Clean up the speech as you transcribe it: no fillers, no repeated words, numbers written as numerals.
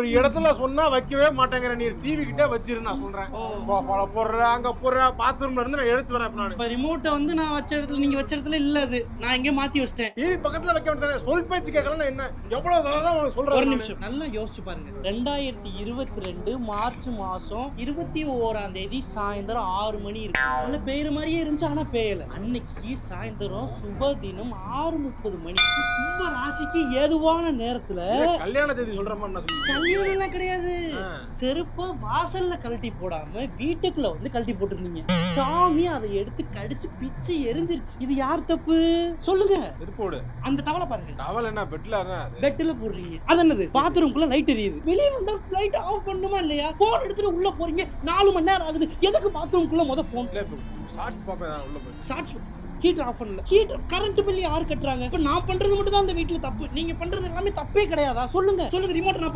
ஒரு இடத்துல சொன்னா வைக்கவே மாட்டேங்கிற, நீ டிவி கிட்டே வச்சிரு நான் சொல்றேன். சோஃபால போடுற, அங்க போடுற, பாத்ரூம்ல இருந்து நான் எடுத்து வரேன். இப்ப ரிமோட்டை வந்து நான் வச்ச இடத்துல நீங்க வச்ச இடத்துல இல்ல, அது நான் எங்க மாத்தி வச்சிட்டேன். டிவி பக்கத்துல வைக்க வேண்டியது, சொல் பேச்சு கேட்கலன்னா என்ன? எவ்வளவு தடவை உனக்கு சொல்றேன். ஒரு நிமிஷம் நல்லா யோசிச்சு பாருங்க. 2022 மார்ச் மாசம் 21ஆம் தேதி சாயந்தரம் 6 மணி இருக்கு. நல்ல பெய்யுற மாதிரியே இருந்துச்சு, ஆனா பெய்யல. அன்னைக்கு சாயந்தரம் சுப தினம் 6:30 மணி. கும்ப ராசிக்கு ஏதுவான நேரத்துல கல்யாண தேதி சொல்ற மாதிரி நான் சொல்றேன். கல்யாணம் எல்லாம் கிடையாது. செருப்ப வாசல்ல கழட்டி போடாம வீட்டுக்குள்ள வந்து கழட்டி போட்டிருந்தீங்க. டாமி அதை எடுத்து கடிச்சு பிச்சு எரிஞ்சிருச்சு. இது யார் தப்பு சொல்லுங்க? செருப்போடு அந்த டவலை பாருங்க. டவல் என்ன பெட்ல பெட்ல போடுறீங்க. அது என்னது? பாத்ரூம்குள்ள லைட் எரியுது. வெளியே வந்தா லைட் ஆஃப் பண்ணுமா இல்லையா? போன் எடுத்துட்டு உள்ள போறீங்க, 4 மணி நேரம் ஆகுது. எதுக்கு பாத்ரூம்குள்ள முத போன்? ஷார்ட்ஸ் பாப்பேன் உள்ள போய். ஷார்ட்ஸ் ஹீட்டர் ஆஃப் பண்ணல. ஹீட்டர் கரண்ட் பில் யார் கட்டுறாங்க? இப்ப நான் பண்றது மட்டும் தான் அந்த வீட்டுல தப்பு. நீங்க பண்றது எல்லாமே தப்பே கிடையாதா? சொல்லுங்க சொல்லுங்க. ரிமோட் நான்